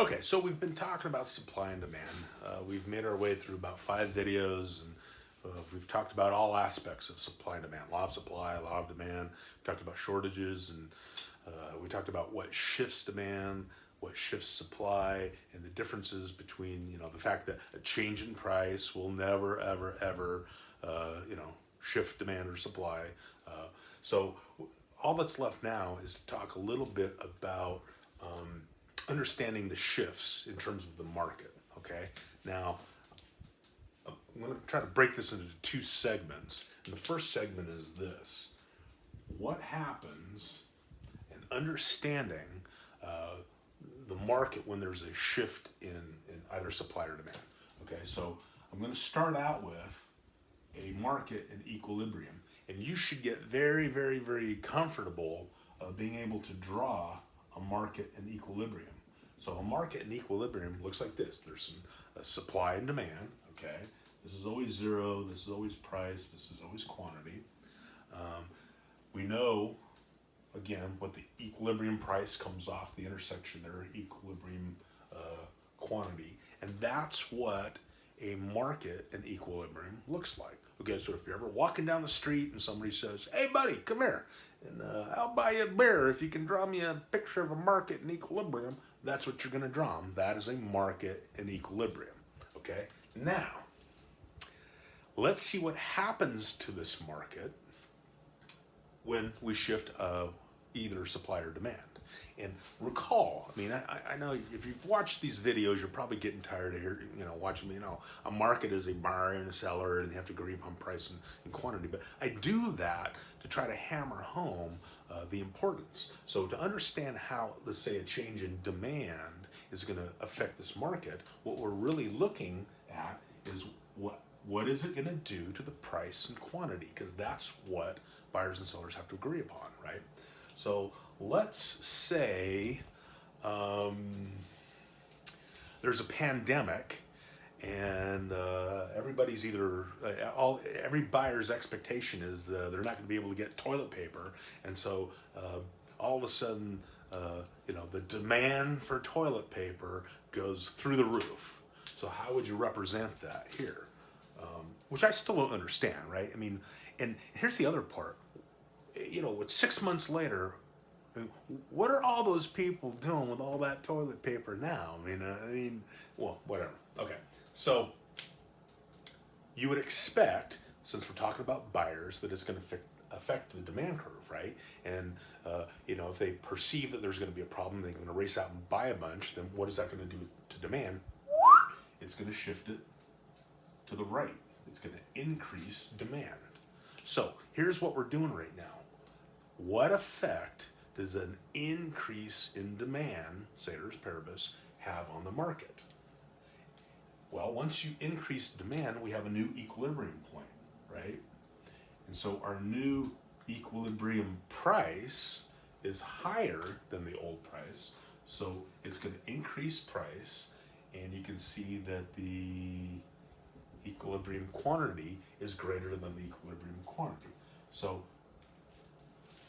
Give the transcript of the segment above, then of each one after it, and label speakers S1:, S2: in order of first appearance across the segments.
S1: Okay, so we've been talking about supply and demand. We've made our way through about 5 videos, and we've talked about all aspects of supply and demand: law of supply, law of demand. We talked about shortages, and we talked about what shifts demand, what shifts supply, and the differences between the fact that a change in price will never, ever, ever shift demand or supply. So all that's left now is to talk a little bit about understanding the shifts in terms of the market. Okay, now I'm going to try to break this into 2 segments. And the first segment is this: what happens in understanding the market when there's a shift in either supply or demand. Okay, so I'm going to start out with a market in equilibrium, and you should get very, very, very comfortable being able to draw a market in equilibrium. So a market in equilibrium looks like this. There's some supply and demand. Okay, this is always zero. This is always price. This is always quantity. We know, again, what the equilibrium price comes off the intersection there, equilibrium quantity, and that's what a market in equilibrium looks like. Okay, so if you're ever walking down the street and somebody says, "Hey, buddy, come here, and I'll buy you a beer if you can draw me a picture of a market in equilibrium," that's what you're going to draw them. That is a market in equilibrium. Okay, now let's see what happens to this market when we shift either supply or demand. And recall, I mean, I know if you've watched these videos, you're probably getting tired of watching me. A market is a buyer and a seller, and they have to agree upon price and quantity. But I do that to try to hammer home the importance. So to understand how, let's say, a change in demand is going to affect this market, what we're really looking at is what is it going to do to the price and quantity, because that's what buyers and sellers have to agree upon, right? So let's say there's a pandemic, and everybody's every buyer's expectation is they're not going to be able to get toilet paper, and so all of a sudden, the demand for toilet paper goes through the roof. So how would you represent that here? Which I still don't understand, right? I mean, and here's the other part. With 6 months later, what are all those people doing with all that toilet paper now? Well, whatever. Okay, so you would expect, since we're talking about buyers, that it's going to affect the demand curve, right? And if they perceive that there's going to be a problem, they're going to race out and buy a bunch. Then what is that going to do to demand? It's going to shift it to the right. It's going to increase demand. So here's what we're doing right now. What effect does an increase in demand, ceteris paribus, have on the market? Well, once you increase demand, we have a new equilibrium point, right? And so our new equilibrium price is higher than the old price. So it's going to increase price, and you can see that the equilibrium quantity is greater than the equilibrium quantity. So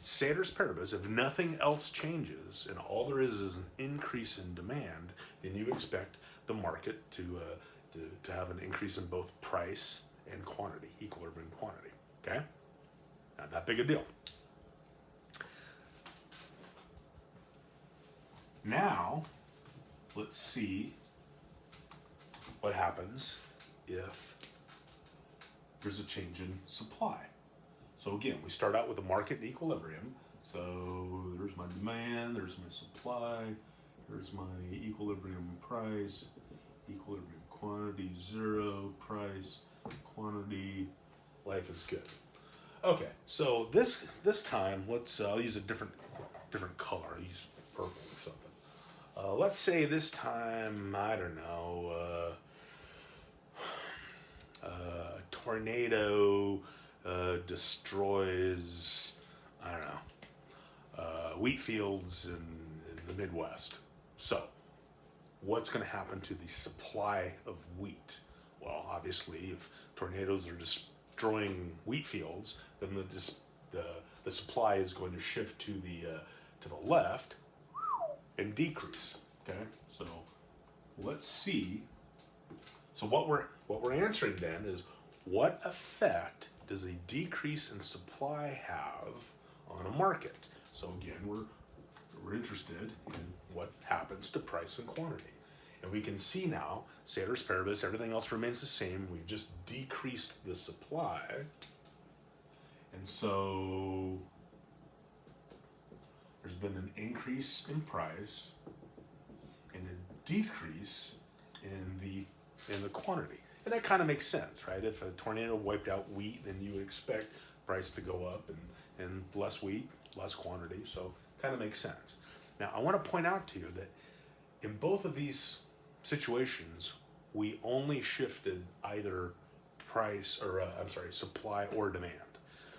S1: ceteris paribus, if nothing else changes and all there is an increase in demand, then you expect the market to have an increase in both price and quantity, equilibrium quantity. Okay? Not that big a deal. Now, let's see what happens if there's a change in supply. So again, we start out with a market in equilibrium. So there's my demand, there's my supply, there's my equilibrium price, equilibrium quantity, zero, price, quantity, life is good. Okay, so this time, I'll use a different color. I'll use purple or something. Let's say this time, I don't know, tornado destroys, I don't know, wheat fields in the Midwest. So what's going to happen to the supply of wheat? Well, obviously, if tornadoes are destroying wheat fields, then the supply is going to shift to the left and decrease. Okay, so let's see. So what we're answering then is, what effect does a decrease in supply have on a market? So again, we're interested in what happens to price and quantity. And we can see now, ceteris paribus, everything else remains the same. We've just decreased the supply. And so there's been an increase in price and a decrease in the quantity. And that kind of makes sense, right? If a tornado wiped out wheat, then you would expect price to go up, and less wheat, less quantity. So kind of makes sense. Now, I want to point out to you that in both of these situations, we only shifted either price or, supply or demand.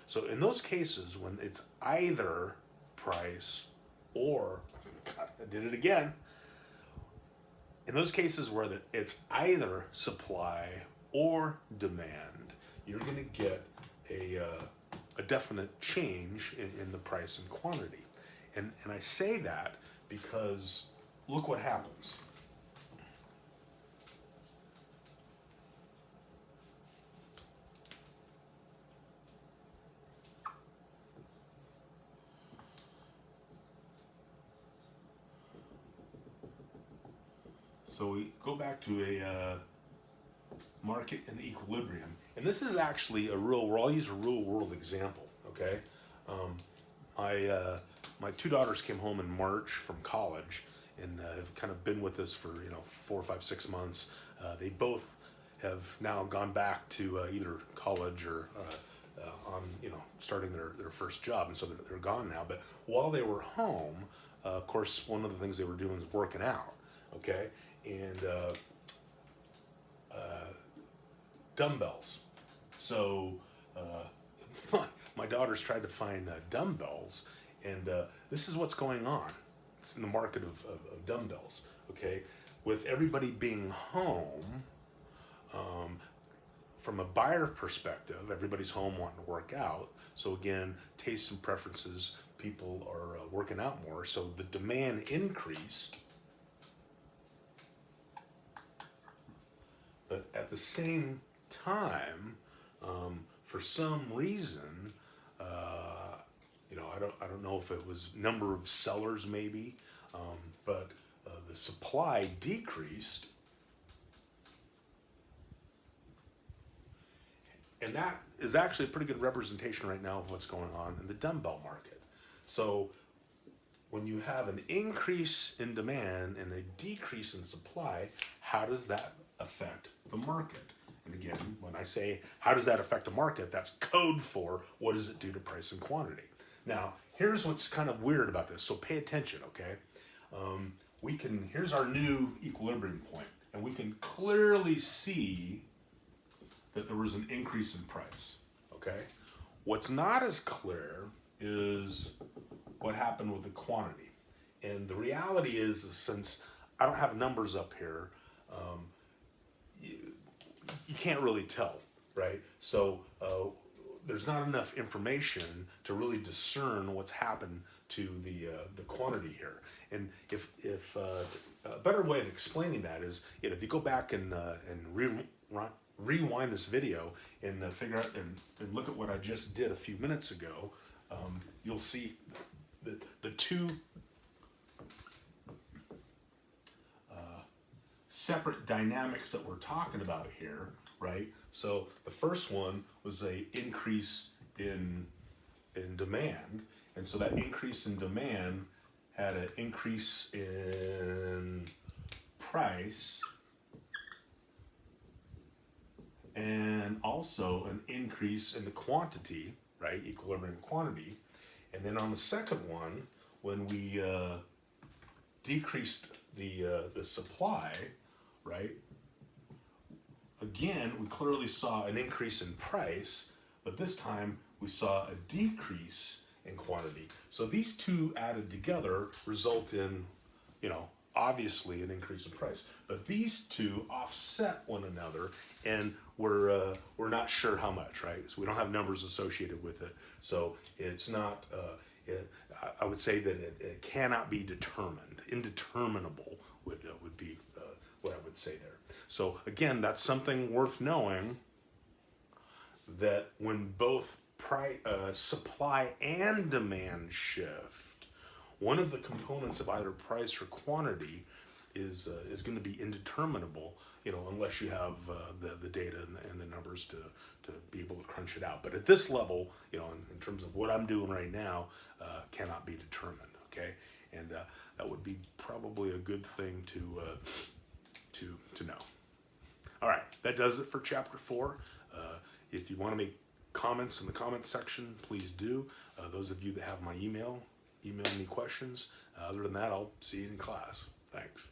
S1: So in those cases, when it's either price or, I did it again, in those cases where it's either supply or demand, you're going to get a definite change in the price and quantity. And I say that because look what happens. So we go back to a market in equilibrium. And this is actually I'll use a real world example, okay? My two daughters came home in March from college and have kind of been with us for 4, 5, 6 months. They both have now gone back to either college or on starting their first job, and so they're gone now. But while they were home, of course, one of the things they were doing was working out, okay, and dumbbells. So my daughters tried to find dumbbells, and this is what's going on. It's in the market of dumbbells, okay? With everybody being home, from a buyer perspective, everybody's home wanting to work out. So again, tastes and preferences, people are working out more. So the demand increased. But at the same time, for some reason, I don't know if it was number of sellers maybe, but the supply decreased, and that is actually a pretty good representation right now of what's going on in the dumbbell market. So when you have an increase in demand and a decrease in supply, how does that affect the market? And again, when I say how does that affect the market, that's code for what does it do to price and quantity. Now, here's what's kind of weird about this, so pay attention, okay? Here's our new equilibrium point, and we can clearly see that there was an increase in price, okay? What's not as clear is what happened with the quantity. And the reality is since I don't have numbers up here, you can't really tell, right? So there's not enough information to really discern what's happened to the quantity here. And if a better way of explaining that is, if you go back and rewind this video and figure out and look at what I just did a few minutes ago, you'll see the two separate dynamics that we're talking about here, right? So the first one was a increase in demand, and so that increase in demand had an increase in price and also an increase in the quantity, right? Equilibrium quantity. And then on the second one, when we decreased the supply, right? Again, we clearly saw an increase in price, but this time we saw a decrease in quantity. So these two added together result in, obviously an increase in price. But these two offset one another, and we're not sure how much, right? So we don't have numbers associated with it. So it's not. I would say that it cannot be determined. Indeterminable would be what would say there. So again, that's something worth knowing, that when both supply and demand shift, one of the components of either price or quantity is going to be indeterminable, unless you have the data and the numbers to be able to crunch it out. But at this level, in terms of what I'm doing right now, cannot be determined. Okay, and that would be probably a good thing to know. All right, that does it for chapter 4. If you want to make comments in the comment section, please do. Those of you that have my email me questions. Other than that, I'll see you in class. Thanks.